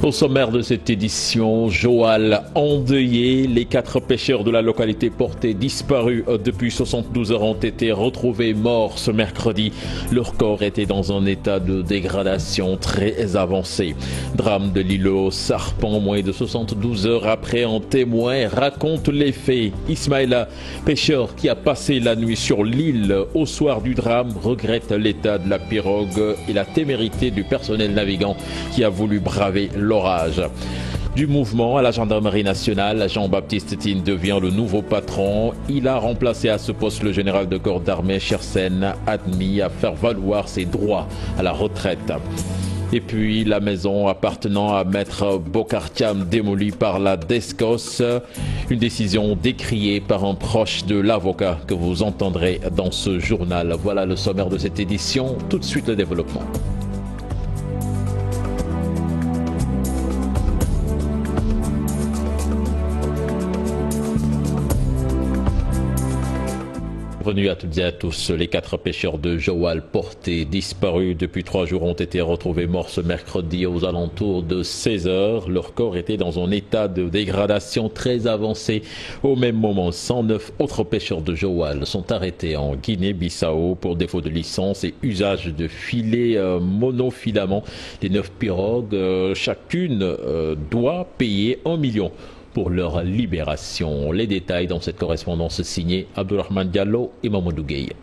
Au sommaire de cette édition, Joal endeuillé. Les 4 pêcheurs de la localité portés disparus depuis 72 heures ont été retrouvés morts ce mercredi. Leur corps était dans un état de dégradation très avancé. Drame de l'île aux Serpents, moins de 72 heures après, un témoin raconte les faits. Ismaïla, pêcheur qui a passé la nuit sur l'île au soir du drame, regrette l'état de la pirogue et la témérité du personnel navigant qui a voulu braver l'orage. Du mouvement à la gendarmerie nationale, Jean-Baptiste Tine devient le nouveau patron. Il a remplacé à ce poste le général de corps d'armée Chersen, admis à faire valoir ses droits à la retraite. Et puis la maison appartenant à Maître Bokartiam démolie par la DESCOS. Une décision décriée par un proche de l'avocat que vous entendrez dans ce journal. Voilà le sommaire de cette édition. Tout de suite le développement. Bienvenue à toutes et à tous. Les 4 pêcheurs de Joal portés disparus depuis 3 jours ont été retrouvés morts ce mercredi aux alentours de 16 heures. Leur corps était dans un état de dégradation très avancé. Au même moment, 109 autres pêcheurs de Joal sont arrêtés en Guinée-Bissau pour défaut de licence et usage de filets monofilaments. Les 9 pirogues, chacune doit payer 1 million pour leur libération. Les détails dans cette correspondance signée Abdourahmane Diallo et Mamadou Gueye.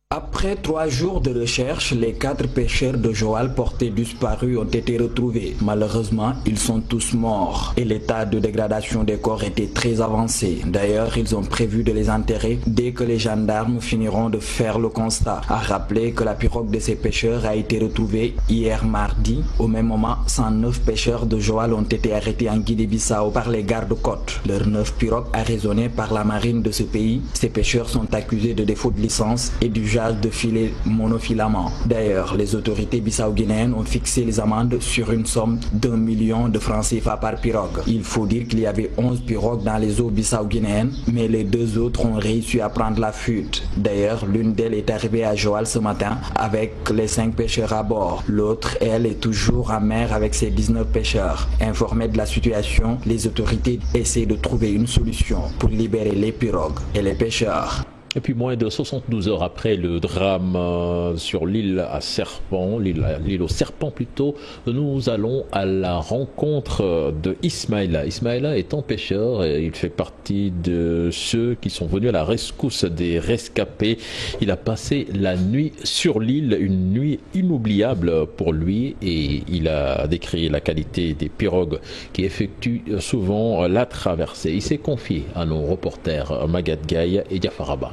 Après 3 jours de recherche, les 4 pêcheurs de Joal portés disparus ont été retrouvés. Malheureusement, ils sont tous morts et l'état de dégradation des corps était très avancé. D'ailleurs, ils ont prévu de les enterrer dès que les gendarmes finiront de faire le constat. À rappeler que la pirogue de ces pêcheurs a été retrouvée hier mardi. Au même moment, 109 pêcheurs de Joal ont été arrêtés en Guinée-Bissau par les gardes-côtes. Leurs 9 pirogues arraisonnées par la marine de ce pays. Ces pêcheurs sont accusés de défaut de licence et du de filets monofilaments. D'ailleurs, les autorités bissau-guinéennes ont fixé les amendes sur une somme d'1 million de francs CFA par pirogue. Il faut dire qu'il y avait 11 pirogues dans les eaux bissau-guinéennes, mais les 2 autres ont réussi à prendre la fuite. D'ailleurs, l'une d'elles est arrivée à Joal ce matin avec les 5 pêcheurs à bord. L'autre, elle, est toujours en mer avec ses 19 pêcheurs. Informés de la situation, les autorités essaient de trouver une solution pour libérer les pirogues et les pêcheurs. Et puis moins de 72 heures après le drame sur l'île à Serpent, l'île aux Serpents plutôt, nous allons à la rencontre de Ismaïla. Ismaïla étant pêcheur, il fait partie de ceux qui sont venus à la rescousse des rescapés. Il a passé la nuit sur l'île, une nuit inoubliable pour lui, et il a décrit la qualité des pirogues qui effectuent souvent la traversée. Il s'est confié à nos reporters Maguette Gaye et Diafaraba.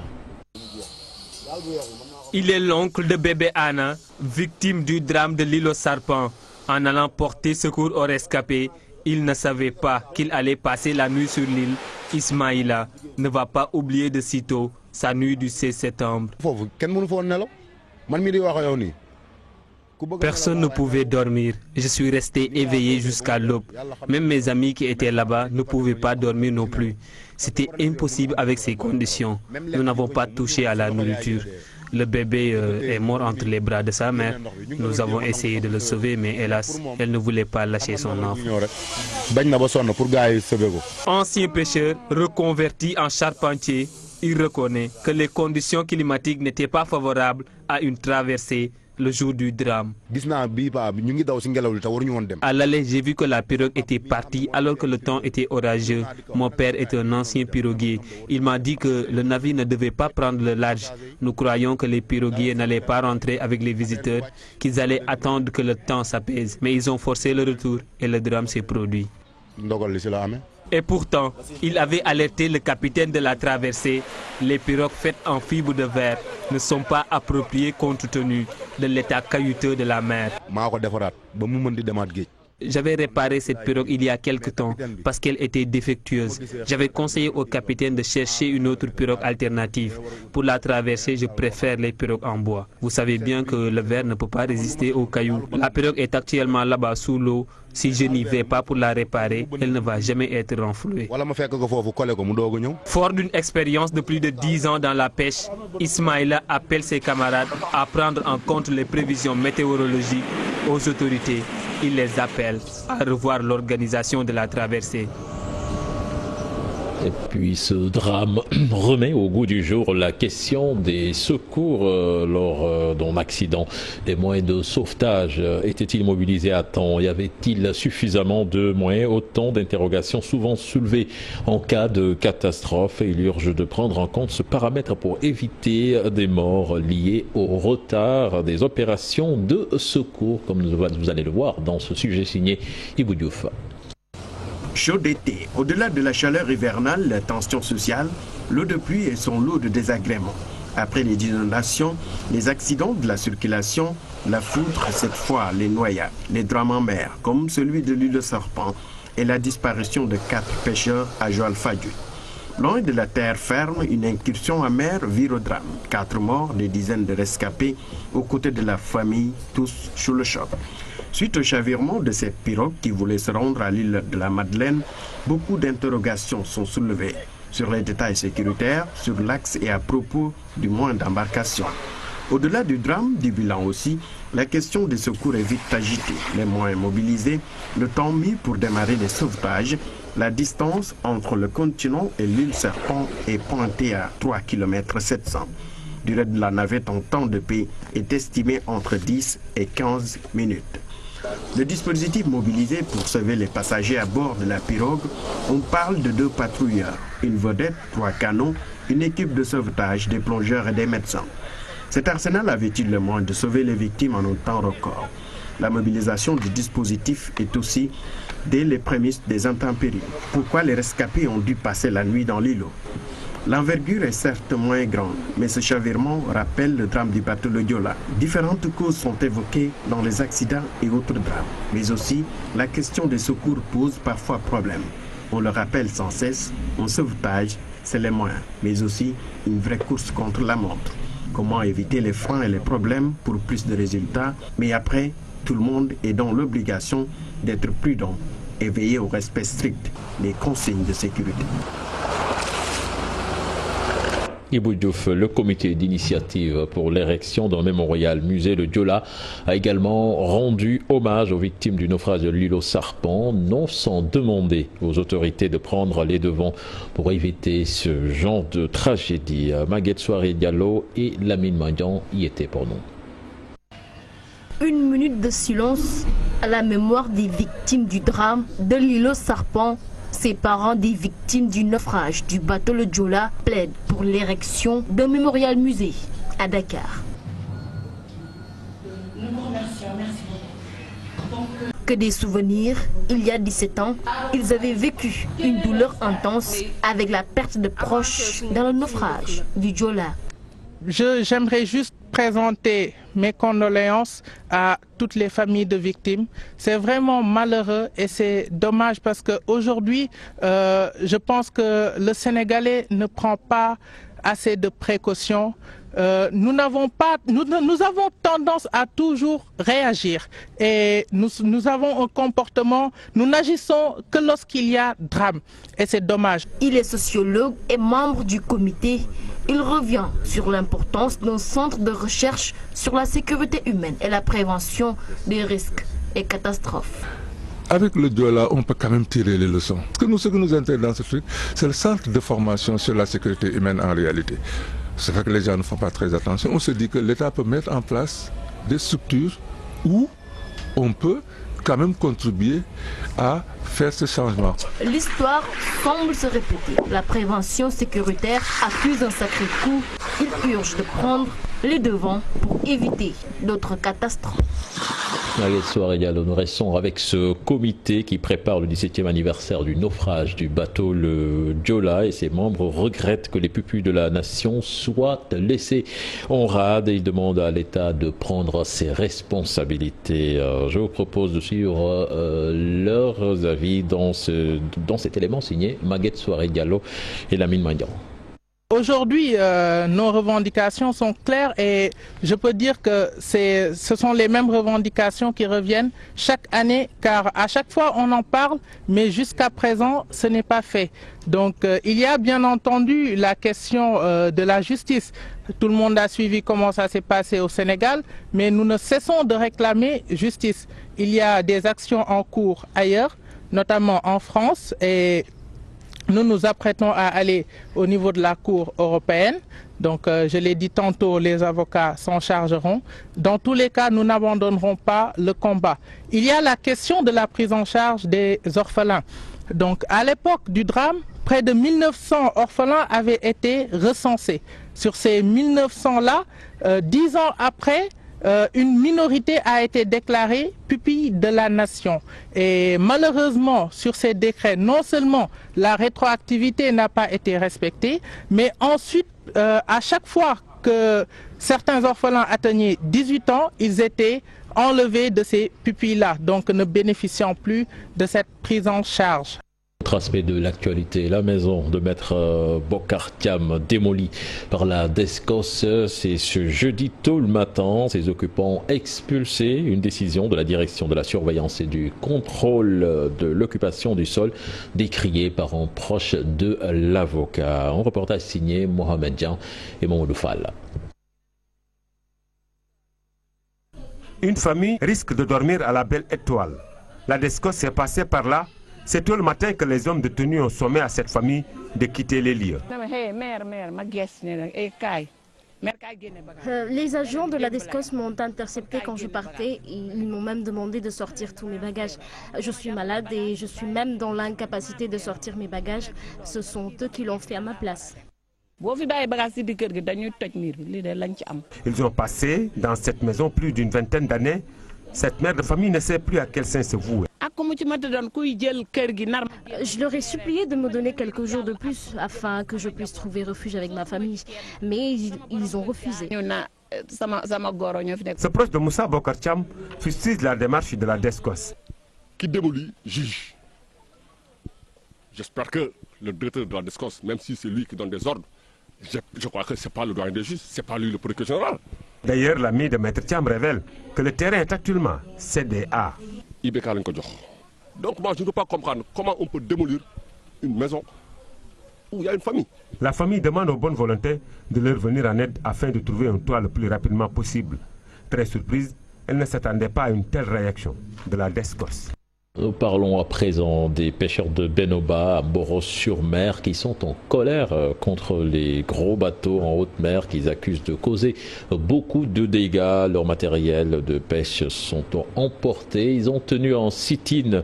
Il est l'oncle de bébé Anna, victime du drame de l'île aux Serpents. En allant porter secours aux rescapés, il ne savait pas qu'il allait passer la nuit sur l'île. Ismaïla ne va pas oublier de sitôt sa nuit du 16 septembre. Personne ne pouvait dormir. Je suis resté éveillé jusqu'à l'aube. Même mes amis qui étaient là-bas ne pouvaient pas dormir non plus. C'était impossible avec ces conditions. Nous n'avons pas touché à la nourriture. Le bébé est mort entre les bras de sa mère. Nous avons essayé de le sauver, mais hélas, elle ne voulait pas lâcher son enfant. Ancien pêcheur reconverti en charpentier, il reconnaît que les conditions climatiques n'étaient pas favorables à une traversée le jour du drame. À l'aller, j'ai vu que la pirogue était partie alors que le temps était orageux. Mon père est un ancien piroguier. Il m'a dit que le navire ne devait pas prendre le large. Nous croyons que les piroguiers n'allaient pas rentrer avec les visiteurs, qu'ils allaient attendre que le temps s'apaise. Mais ils ont forcé le retour et le drame s'est produit. Et pourtant, il avait alerté le capitaine de la traversée. Les pirogues faites en fibre de verre ne sont pas appropriées compte tenu de l'état caillouteux de la mer. J'avais réparé cette pirogue il y a quelque temps parce qu'elle était défectueuse. J'avais conseillé au capitaine de chercher une autre pirogue alternative. Pour la traversée, je préfère les pirogues en bois. Vous savez bien que le verre ne peut pas résister aux cailloux. La pirogue est actuellement là-bas sous l'eau. Si je n'y vais pas pour la réparer, elle ne va jamais être renflouée. Fort d'une expérience de plus de 10 ans dans la pêche, Ismaïla appelle ses camarades à prendre en compte les prévisions météorologiques aux autorités Il les appelle à revoir l'organisation de la traversée. Et puis ce drame remet au goût du jour la question des secours lors d'un accident. Les moyens de sauvetage étaient-ils mobilisés à temps? Y avait-il suffisamment de moyens? Autant d'interrogations souvent soulevées en cas de catastrophe. Et il urge de prendre en compte ce paramètre pour éviter des morts liées au retard des opérations de secours, comme vous allez le voir dans ce sujet signé Ibou Diouf. Chaud d'été, au-delà de la chaleur hivernale, la tension sociale, l'eau de pluie et son lot de désagréments. Après les inondations, les accidents de la circulation, la foudre, cette fois les noyades, les drames en mer, comme celui de l'île Serpent et la disparition de 4 pêcheurs à Joal-Fadiouth. Loin de la terre ferme, une incursion en mer vire au drame. 4 morts, des dizaines de rescapés, aux côtés de la famille, tous sous le choc. Suite au chavirement de cette pirogue qui voulait se rendre à l'île de la Madeleine, beaucoup d'interrogations sont soulevées sur les détails sécuritaires, sur l'axe et à propos du moyen d'embarcation. Au-delà du drame, du bilan aussi, la question des secours est vite agitée. Les moyens mobilisés, le temps mis pour démarrer les sauvetages, la distance entre le continent et l'île Serpent est pointée à 3 km 700. Durée de la navette en temps de paix est estimée entre 10 et 15 minutes. Le dispositif mobilisé pour sauver les passagers à bord de la pirogue, on parle de 2 patrouilleurs, une vedette, 3 canons, une équipe de sauvetage, des plongeurs et des médecins. Cet arsenal avait-il le moyen de sauver les victimes en un temps record? La mobilisation du dispositif est aussi dès les prémices des intempéries. Pourquoi les rescapés ont dû passer la nuit dans l'îlot? L'envergure est certes moins grande, mais ce chavirement rappelle le drame du bateau le Joola. Différentes causes sont évoquées dans les accidents et autres drames, mais aussi la question des secours pose parfois problème. On le rappelle sans cesse, un sauvetage, c'est les moyens, mais aussi une vraie course contre la montre. Comment éviter les freins et les problèmes pour plus de résultats, mais après, tout le monde est dans l'obligation d'être prudent et veiller au respect strict des consignes de sécurité. Ibou Diouf, le comité d'initiative pour l'érection d'un mémorial musée de Joola a également rendu hommage aux victimes du naufrage de l'îlot Serpent, non sans demander aux autorités de prendre les devants pour éviter ce genre de tragédie. Maguette Souare Diallo et Lamine Mandian y étaient pour nous. Une minute de silence à la mémoire des victimes du drame de l'îlot Serpent. Ces parents des victimes du naufrage du bateau le Joola plaident pour l'érection d'un mémorial musée à Dakar. Que des souvenirs, il y a 17 ans, ils avaient vécu une douleur intense avec la perte de proches dans le naufrage du Joola. J'aimerais juste présenter mes condoléances à toutes les familles de victimes. C'est vraiment malheureux et c'est dommage parce qu'aujourd'hui, je pense que le Sénégalais ne prend pas assez de précautions. Nous avons tendance à toujours réagir et nous avons un comportement, nous n'agissons que lorsqu'il y a drame et c'est dommage. Il est sociologue et membre du comité. Il revient sur l'importance d'un centre de recherche sur la sécurité humaine et la prévention des risques et catastrophes. Avec le Joola, on peut quand même tirer les leçons. Ce qui nous intéresse dans ce truc, c'est le centre de formation sur la sécurité humaine en réalité. C'est vrai que les gens ne font pas très attention. On se dit que l'État peut mettre en place des structures où on peut quand même contribuer à faire ce changement. L'histoire semble se répéter. La prévention sécuritaire accuse un sacré coup. Il urge de prendre les devants pour éviter d'autres catastrophes. Maguette Souare Diallo, nous restons avec ce comité qui prépare le 17e anniversaire du naufrage du bateau le Joola et ses membres regrettent que les pupilles de la nation soient laissés en rade et ils demandent à l'État de prendre ses responsabilités. Je vous propose de suivre leurs avis dans cet élément signé Maguette Souare Diallo et Lamine Mandian. Aujourd'hui, nos revendications sont claires et je peux dire que ce sont les mêmes revendications qui reviennent chaque année, car à chaque fois on en parle, mais jusqu'à présent ce n'est pas fait. Donc il y a bien entendu la question de la justice. Tout le monde a suivi comment ça s'est passé au Sénégal, mais nous ne cessons de réclamer justice. Il y a des actions en cours ailleurs, notamment en France, et nous nous apprêtons à aller au niveau de la Cour européenne. Donc, je l'ai dit tantôt, les avocats s'en chargeront. Dans tous les cas, nous n'abandonnerons pas le combat. Il y a la question de la prise en charge des orphelins. Donc, à l'époque du drame, près de 1900 orphelins avaient été recensés. Sur ces 1900-là, 10 ans après, une minorité a été déclarée pupille de la nation. Et malheureusement, sur ces décrets, non seulement la rétroactivité n'a pas été respectée, mais ensuite, à chaque fois que certains orphelins atteignaient 18 ans, ils étaient enlevés de ces pupilles-là, donc ne bénéficiant plus de cette prise en charge. Autre aspect de l'actualité, la maison de maître Bokar Thiam démolie par la DSCOS, c'est ce jeudi tôt le matin, ses occupants expulsés, une décision de la direction de la surveillance et du contrôle de l'occupation du sol, décriée par un proche de l'avocat. Un reportage signé Mohamed Dian et Mamadou Fall. Une famille risque de dormir à la belle étoile. La DSCOS s'est passée par là. C'est tôt le matin que les hommes détenus ont sommé à cette famille de quitter les lieux. Les agents de la DSCOS m'ont intercepté quand je partais. Ils m'ont même demandé de sortir tous mes bagages. Je suis malade et je suis même dans l'incapacité de sortir mes bagages. Ce sont eux qui l'ont fait à ma place. Ils ont passé dans cette maison plus d'une vingtaine d'années. Cette mère de famille ne sait plus à quel sein se vouer. Je leur ai supplié de me donner quelques jours de plus afin que je puisse trouver refuge avec ma famille. Mais ils ont refusé. Ce proche de Moussa Bokar Thiam fustige la démarche de la DSCOS. Qui démolit, juge. J'espère que le directeur de la DSCOS, même si c'est lui qui donne des ordres, je crois que ce n'est pas le doyen des juges, ce n'est pas lui le procureur général. D'ailleurs, l'ami de Maître Thiam révèle que le terrain est actuellement CDA. Donc moi, je ne peux pas comprendre comment on peut démolir une maison où il y a une famille. La famille demande aux bonnes volontés de leur venir en aide afin de trouver un toit le plus rapidement possible. Très surprise, elle ne s'attendait pas à une telle réaction de la DSCOS. Nous parlons à présent des pêcheurs de Benoba à Boros-sur-Mer qui sont en colère contre les gros bateaux en haute mer qu'ils accusent de causer beaucoup de dégâts. Leurs matériels de pêche sont emportés. Ils ont tenu un sit-in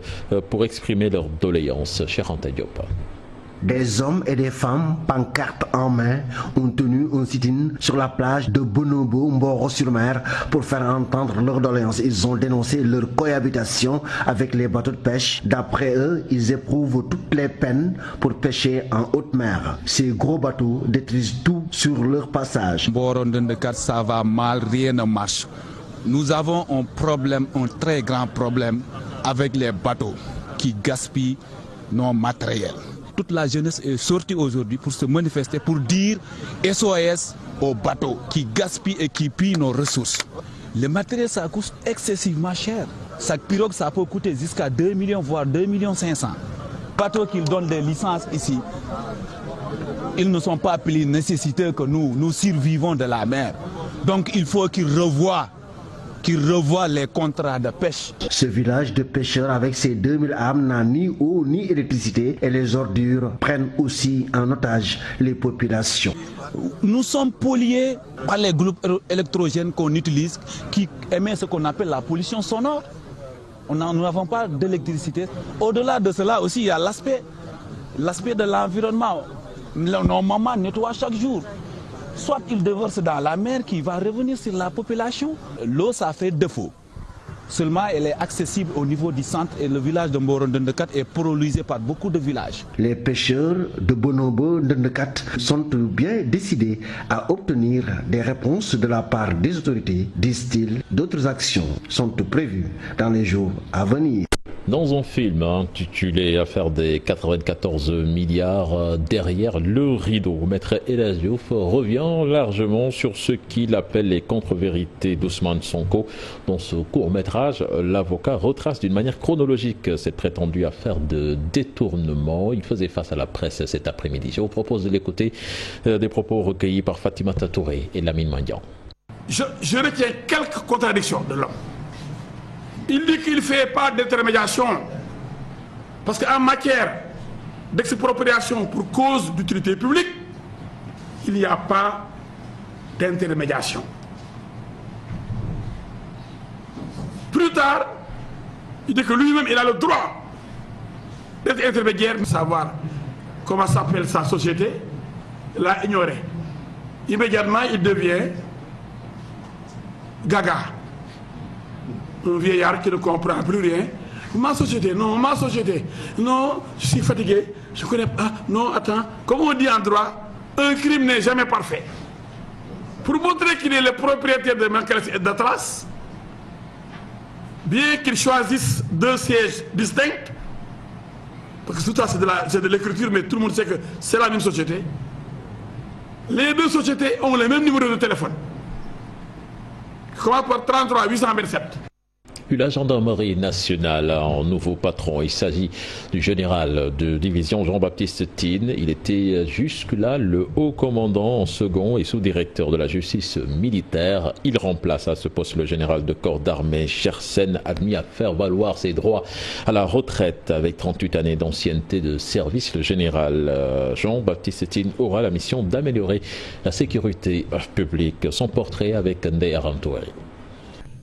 pour exprimer leur doléance. Cher Anta Diop. Des hommes et des femmes, pancartes en main, ont tenu un sit-in sur la plage de Bonobo, Mboro-sur-Mer, pour faire entendre leurs doléances. Ils ont dénoncé leur cohabitation avec les bateaux de pêche. D'après eux, ils éprouvent toutes les peines pour pêcher en haute mer. Ces gros bateaux détruisent tout sur leur passage. Mboro Ndendkat, ça va mal, rien ne marche. Nous avons un problème, un très grand problème avec les bateaux qui gaspillent nos matériels. Toute la jeunesse est sortie aujourd'hui pour se manifester, pour dire SOS aux bateaux qui gaspillent et qui pillent nos ressources. Le matériel, ça coûte excessivement cher. Chaque pirogue, ça peut coûter jusqu'à 2 millions, voire 2,5 millions. Bateaux qui donnent des licences ici, ils ne sont pas plus nécessiteux que nous survivons de la mer. Donc il faut qu'ils revoient les contrats de pêche. Ce village de pêcheurs avec ses 2000 âmes n'a ni eau ni électricité et les ordures prennent aussi en otage les populations. Nous sommes pollués par les groupes électrogènes qu'on utilise qui émettent ce qu'on appelle la pollution sonore. Nous n'avons pas d'électricité. Au-delà de cela aussi, il y a l'aspect de l'environnement. Nos mamans nettoient chaque jour. Soit ils déversent dans la mer qui va revenir sur la population. L'eau, ça fait défaut. Seulement, elle est accessible au niveau du centre et le village de Mboro Ndendkat est polarisé par beaucoup de villages. Les pêcheurs de Bonobo Ndendkat sont bien décidés à obtenir des réponses de la part des autorités, disent-ils. D'autres actions sont prévues dans les jours à venir. Dans un film intitulé Affaire des 94 milliards, derrière le rideau, Maître El Hadji Diouf revient largement sur ce qu'il appelle les contre-vérités d'Ousmane Sonko. Dans ce court-métrage, l'avocat retrace d'une manière chronologique cette prétendue affaire de détournement. Il faisait face à la presse cet après-midi. Je vous propose de l'écouter, des propos recueillis par Fatimata Touré et Lamine Mandian. Je retiens quelques contradictions de l'homme. Il dit qu'il ne fait pas d'intermédiation parce qu'en matière d'expropriation pour cause d'utilité publique, il n'y a pas d'intermédiation. Plus tard, il dit que lui-même il a le droit d'être intermédiaire, de savoir comment s'appelle sa société, l'a ignoré. Immédiatement, il devient gaga. Un vieillard qui ne comprend plus rien. Ma société, non, ma société. Non, je suis fatigué. Je connais pas. Non, attends. Comme on dit en droit, un crime n'est jamais parfait. Pour montrer qu'il est le propriétaire de Mercedes et d'Atlas, bien qu'il choisisse deux sièges distincts, parce que tout ça c'est de l'écriture, mais tout le monde sait que c'est la même société. Les deux sociétés ont le même numéro de téléphone. Comment par 33 827. La gendarmerie nationale a un nouveau patron. Il s'agit du général de division Jean-Baptiste Tine. Il était jusque-là le haut commandant en second et sous-directeur de la justice militaire. Il remplace à ce poste le général de corps d'armée Chersen, admis à faire valoir ses droits à la retraite avec 38 années d'ancienneté de service. Le général Jean-Baptiste Tine aura la mission d'améliorer la sécurité publique. Son portrait avec Ndeye Arantouari.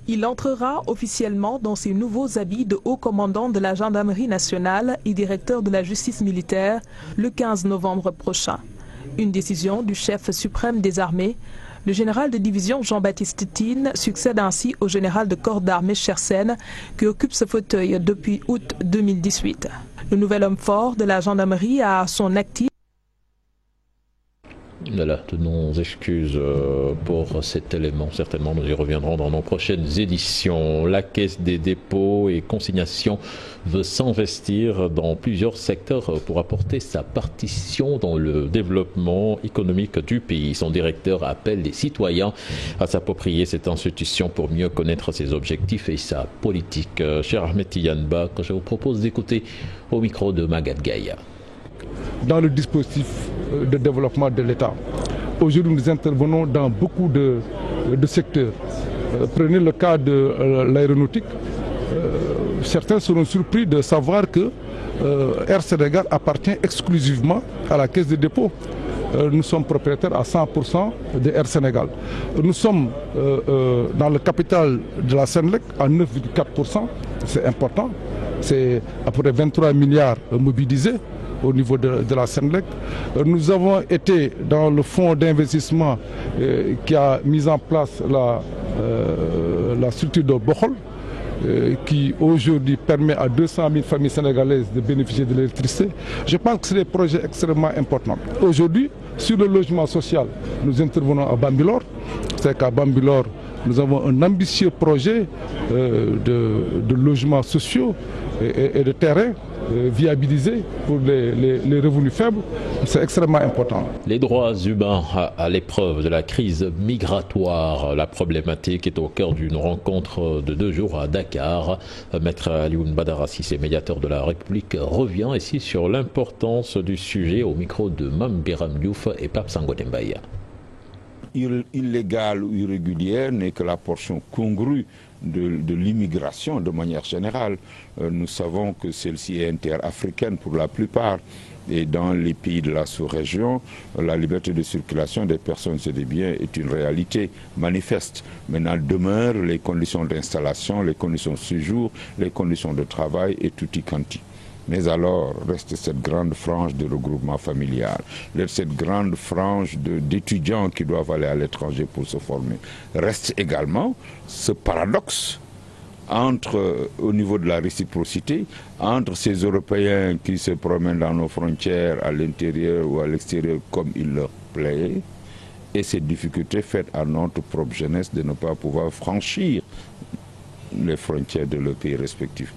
Il entrera officiellement dans ses nouveaux habits de haut commandant de la gendarmerie nationale et directeur de la justice militaire le 15 novembre prochain. Une décision du chef suprême des armées. Le général de division Jean-Baptiste Tine succède ainsi au général de corps d'armée Chersen qui occupe ce fauteuil depuis août 2018. Le nouvel homme fort de la gendarmerie a à son actif. Voilà, de nos excuses pour cet élément. Certainement, nous y reviendrons dans nos prochaines éditions. La Caisse des dépôts et consignations veut s'investir dans plusieurs secteurs pour apporter sa partition dans le développement économique du pays. Son directeur appelle les citoyens à s'approprier cette institution pour mieux connaître ses objectifs et sa politique. Cher Ahmed Tiyanba, que je vous propose d'écouter au micro de Magat Gaïa. Dans le dispositif de développement de l'État. Aujourd'hui, nous intervenons dans beaucoup de secteurs. Prenez le cas de l'aéronautique. Certains seront surpris de savoir que Air Sénégal appartient exclusivement à la Caisse de dépôt. Nous sommes propriétaires à 100% de Air Sénégal. Nous sommes dans le capital de la Senelec à 9,4%. C'est important. C'est à peu près 23 milliards mobilisés au niveau de la Senelec. Nous avons été dans le fonds d'investissement qui a mis en place la structure de Bohol, qui aujourd'hui permet à 200 000 familles sénégalaises de bénéficier de l'électricité. Je pense que c'est des projets extrêmement importants. Aujourd'hui, sur le logement social, nous intervenons à Bambilor. C'est qu'à Bambilor, nous avons un ambitieux projet de logements sociaux et de terrain viabilisés pour les revenus faibles. C'est extrêmement important. Les droits humains à l'épreuve de la crise migratoire. La problématique est au cœur d'une rencontre de 2 jours à Dakar. Maître Alioune Badara Cissé, médiateur de la République, revient ici sur l'importance du sujet au micro de Mame Biram Diouf et Pape Sangote Mbaye. Illégale ou irrégulière n'est que la portion congrue de l'immigration de manière générale. Nous savons que celle-ci est interafricaine pour la plupart. Et dans les pays de la sous-région, la liberté de circulation des personnes et des biens est une réalité manifeste. Maintenant, demeurent les conditions d'installation, les conditions de séjour, les conditions de travail et tutti quanti. Mais alors, reste cette grande frange de regroupement familial, cette grande frange d'étudiants qui doivent aller à l'étranger pour se former. Reste également ce paradoxe au niveau de la réciprocité, entre ces Européens qui se promènent dans nos frontières à l'intérieur ou à l'extérieur comme il leur plaît, et ces difficultés faites à notre propre jeunesse de ne pas pouvoir franchir les frontières de leur pays respectif.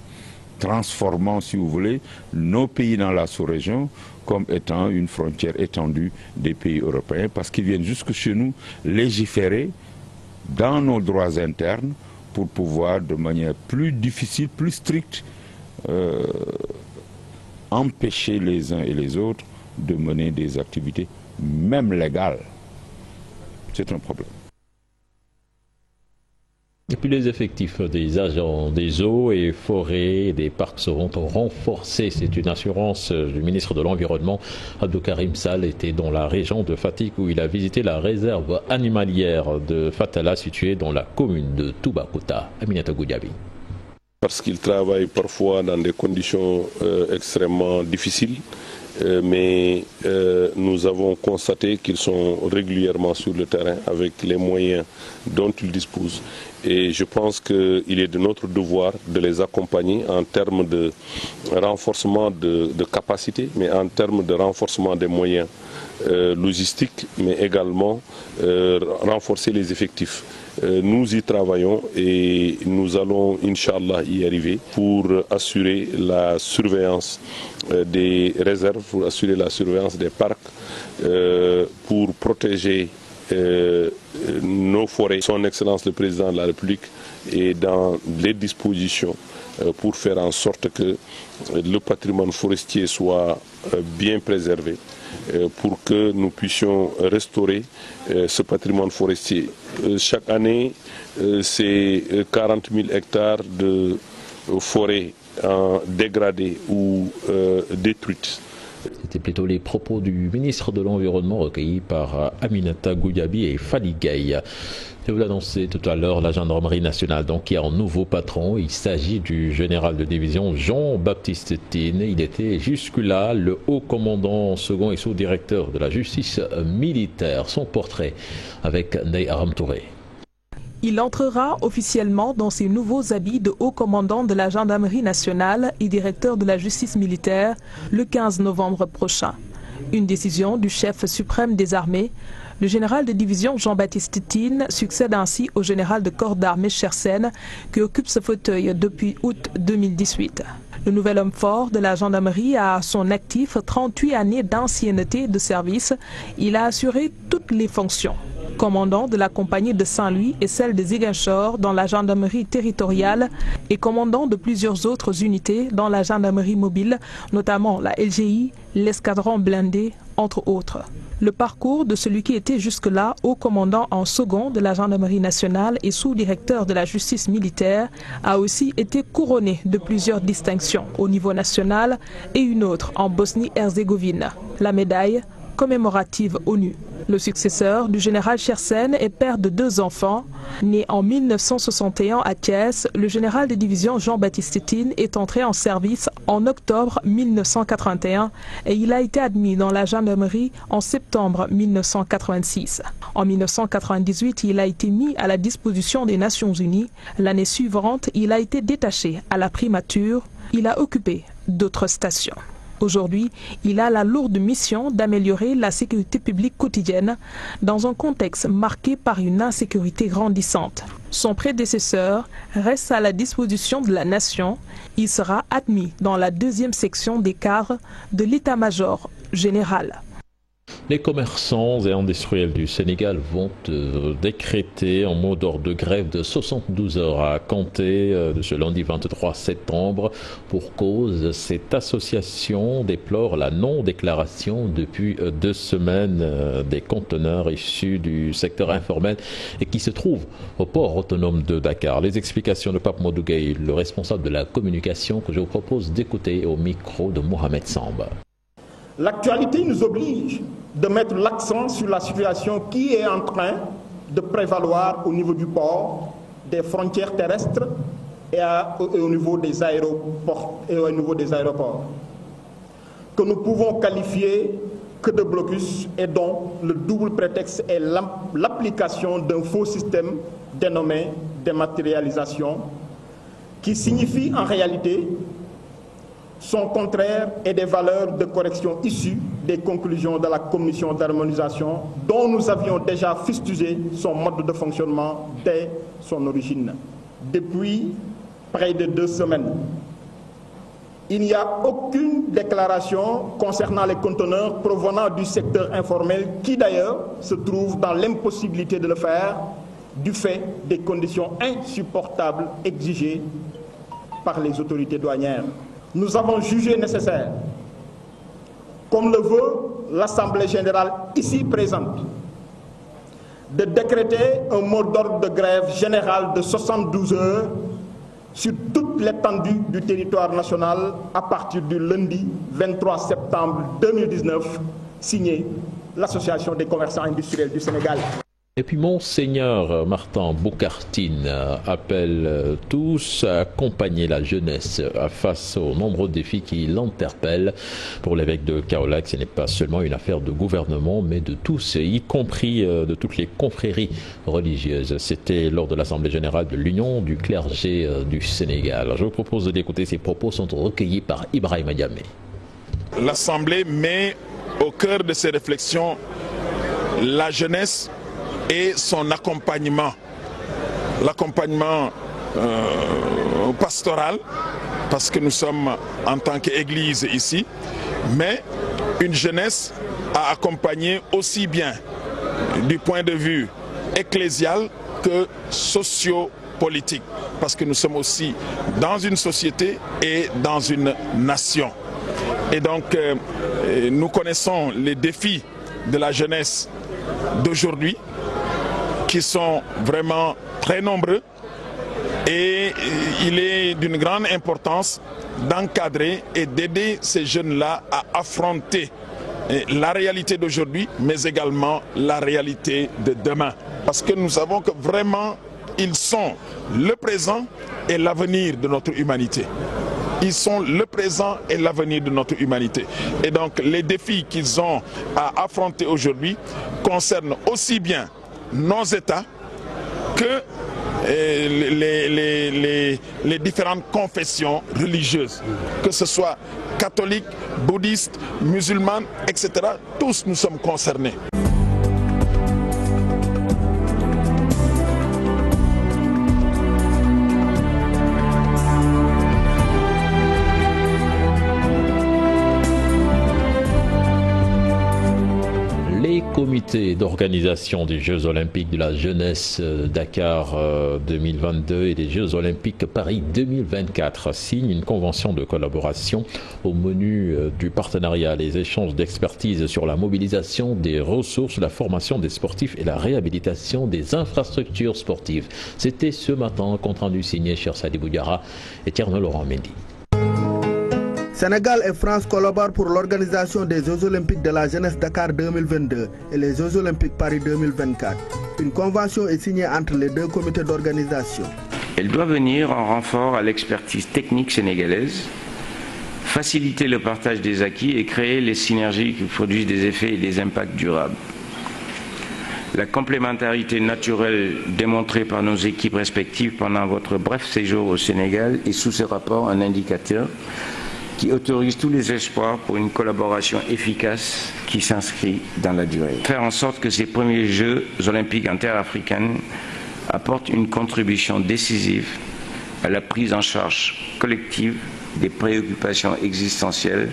transformant, si vous voulez, nos pays dans la sous-région comme étant une frontière étendue des pays européens, parce qu'ils viennent jusque chez nous légiférer dans nos droits internes pour pouvoir, de manière plus difficile, plus stricte, empêcher les uns et les autres de mener des activités, même légales. C'est un problème. Et puis les effectifs des agents des eaux et forêts et des parcs seront renforcés. C'est une assurance du ministre de l'Environnement. Abdou Karim Sall était dans la région de Fatick où il a visité la réserve animalière de Fatala située dans la commune de Toubacouta. Aminata Goudiaby. Parce qu'ils travaillent parfois dans des conditions extrêmement difficiles. Mais nous avons constaté qu'ils sont régulièrement sur le terrain avec les moyens dont ils disposent. Et je pense qu'il est de notre devoir de les accompagner en termes de renforcement de capacité, mais en termes de renforcement des moyens logistiques, mais également renforcer les effectifs. Nous y travaillons et nous allons, Inch'Allah, y arriver pour assurer la surveillance des réserves, pour assurer la surveillance des parcs, pour protéger nos forêts. Son Excellence le Président de la République est dans les dispositions pour faire en sorte que le patrimoine forestier soit bien préservé, pour que nous puissions restaurer ce patrimoine forestier. Chaque année, c'est 40 000 hectares de forêts dégradées ou détruites. C'était plutôt les propos du ministre de l'Environnement recueillis par Aminata Goudiaby et Fadi Gaye. Je vous l'annonçais tout à l'heure, la gendarmerie nationale qui a un nouveau patron. Il s'agit du général de division Jean-Baptiste Tine. Il était jusque-là le haut commandant second et sous-directeur de la justice militaire. Son portrait avec Ney Aram Touré. Il entrera officiellement dans ses nouveaux habits de haut commandant de la gendarmerie nationale et directeur de la justice militaire le 15 novembre prochain. Une décision du chef suprême des armées. Le général de division Jean-Baptiste Tine succède ainsi au général de corps d'armée Chersen qui occupe ce fauteuil depuis août 2018. Le nouvel homme fort de la gendarmerie a à son actif 38 années d'ancienneté de service. Il a assuré toutes les fonctions. Commandant de la compagnie de Saint-Louis et celle de Ziguinchor dans la gendarmerie territoriale et commandant de plusieurs autres unités dans la gendarmerie mobile, notamment la LGI, l'escadron blindé, entre autres. Le parcours de celui qui était jusque-là haut commandant en second de la gendarmerie nationale et sous-directeur de la justice militaire a aussi été couronné de plusieurs distinctions au niveau national et une autre en Bosnie-Herzégovine. La médaille commémorative ONU. Le successeur du général Chersen est père de 2 enfants. Né en 1961 à Thiès, le général de division Jean-Baptiste Tine est entré en service en octobre 1981 et il a été admis dans la gendarmerie en septembre 1986. En 1998, il a été mis à la disposition des Nations Unies. L'année suivante, il a été détaché à la primature. Il a occupé d'autres stations. Aujourd'hui, il a la lourde mission d'améliorer la sécurité publique quotidienne dans un contexte marqué par une insécurité grandissante. Son prédécesseur reste à la disposition de la nation. Il sera admis dans la 2e section des cadres de l'état-major général. Les commerçants et industriels du Sénégal vont décréter un mot d'ordre de grève de 72 heures à compter de ce lundi 23 septembre. Pour cause, cette association déplore la non-déclaration depuis 2 semaines des conteneurs issus du secteur informel et qui se trouvent au port autonome de Dakar. Les explications de Pape Modou Gueye, le responsable de la communication, que je vous propose d'écouter au micro de Mohamed Samba. L'actualité nous oblige de mettre l'accent sur la situation qui est en train de prévaloir au niveau du port, des frontières terrestres et au niveau des aéroports, que nous pouvons qualifier que de blocus et dont le double prétexte est l'application d'un faux système dénommé dématérialisation, qui signifie en réalité son contraire et des valeurs de correction issues des conclusions de la commission d'harmonisation dont nous avions déjà fustigé son mode de fonctionnement dès son origine. Depuis près de 2 semaines, il n'y a aucune déclaration concernant les conteneurs provenant du secteur informel qui d'ailleurs se trouve dans l'impossibilité de le faire du fait des conditions insupportables exigées par les autorités douanières. Nous avons jugé nécessaire, comme le veut l'Assemblée générale ici présente, de décréter un mot d'ordre de grève générale de 72 heures sur toute l'étendue du territoire national à partir du lundi 23 septembre 2019, signé l'Association des commerçants industriels du Sénégal. Et puis Monseigneur Martin Boucartine appelle tous à accompagner la jeunesse face aux nombreux défis qui l'interpellent. Pour l'évêque de Kaolack, ce n'est pas seulement une affaire de gouvernement, mais de tous, y compris de toutes les confréries religieuses. C'était lors de l'Assemblée générale de l'Union du clergé du Sénégal. Je vous propose d'écouter ces propos, sont recueillis par Ibrahima Diamé. L'Assemblée met au cœur de ses réflexions la jeunesse et son accompagnement, l'accompagnement pastoral, parce que nous sommes en tant qu'Église ici, mais une jeunesse à accompagner aussi bien du point de vue ecclésial que socio-politique, parce que nous sommes aussi dans une société et dans une nation. Et donc, nous connaissons les défis de la jeunesse d'aujourd'hui, qui sont vraiment très nombreux, et il est d'une grande importance d'encadrer et d'aider ces jeunes-là à affronter la réalité d'aujourd'hui, mais également la réalité de demain. Parce que nous savons que vraiment, ils sont le présent et l'avenir de notre humanité. Ils sont le présent et l'avenir de notre humanité. Et donc les défis qu'ils ont à affronter aujourd'hui concernent aussi bien nos États que les différentes confessions religieuses, que ce soit catholiques, bouddhistes, musulmanes, etc. Tous nous sommes concernés. Comité d'organisation des Jeux Olympiques de la jeunesse Dakar 2022 et des Jeux Olympiques Paris 2024 signent une convention de collaboration. Au menu du partenariat, les échanges d'expertise sur la mobilisation des ressources, la formation des sportifs et la réhabilitation des infrastructures sportives. C'était ce matin, compte rendu signé Cheikh Sadibou Diarra et Thierno Laurent Mendy. Sénégal et France collaborent pour l'organisation des Jeux Olympiques de la jeunesse Dakar 2022 et les Jeux Olympiques Paris 2024. Une convention est signée entre les deux comités d'organisation. Elle doit venir en renfort à l'expertise technique sénégalaise, faciliter le partage des acquis et créer les synergies qui produisent des effets et des impacts durables. La complémentarité naturelle démontrée par nos équipes respectives pendant votre bref séjour au Sénégal est sous ce rapport un indicateur qui autorise tous les espoirs pour une collaboration efficace qui s'inscrit dans la durée. Faire en sorte que ces premiers Jeux olympiques en terre africaine apportent une contribution décisive à la prise en charge collective des préoccupations existentielles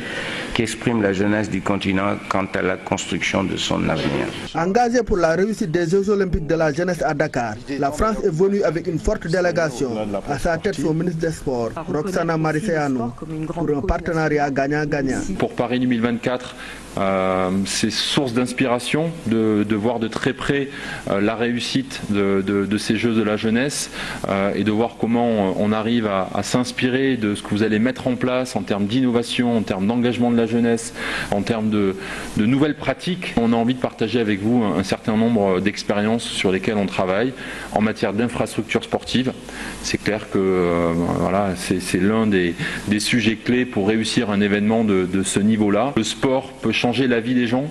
qu'exprime la jeunesse du continent quant à la construction de son avenir. Engagée pour la réussite des Jeux Olympiques de la jeunesse à Dakar, la France est venue avec une forte délégation. À sa tête, son ministre des Sports, Roxana Mariseanu, pour un partenariat gagnant-gagnant. Pour Paris 2024, c'est source d'inspiration de voir de très près la réussite de ces Jeux de la jeunesse et de voir comment on arrive à s'inspirer de ce que vous allez mettre en place en termes d'innovation, en termes d'engagement de la jeunesse, en termes de nouvelles pratiques. On a envie de partager avec vous un certain nombre d'expériences sur lesquelles on travaille en matière d'infrastructures sportives. C'est clair que voilà, c'est l'un des sujets clés pour réussir un événement de ce niveau-là. Le sport peut changer la vie des gens.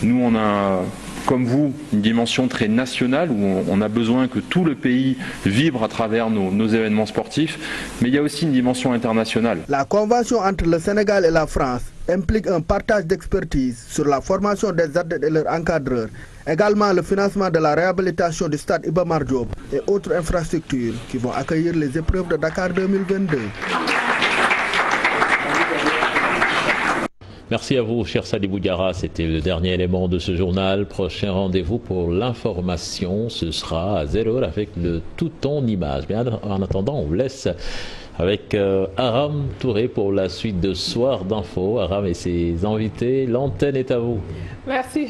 Nous, on a, comme vous, une dimension très nationale où on a besoin que tout le pays vibre à travers nos événements sportifs, mais il y a aussi une dimension internationale. La convention entre le Sénégal et la France implique un partage d'expertise sur la formation des athlètes et leurs encadreurs, également le financement de la réhabilitation du stade Iba Mar Diop et autres infrastructures qui vont accueillir les épreuves de Dakar 2022. Merci à vous, cher Sadibou Diarra. C'était le dernier élément de ce journal. Prochain rendez-vous pour l'information, ce sera à 0h avec le tout en image. Mais en attendant, on vous laisse avec Aram Touré pour la suite de Soir d'Info. Aram et ses invités, l'antenne est à vous. Merci.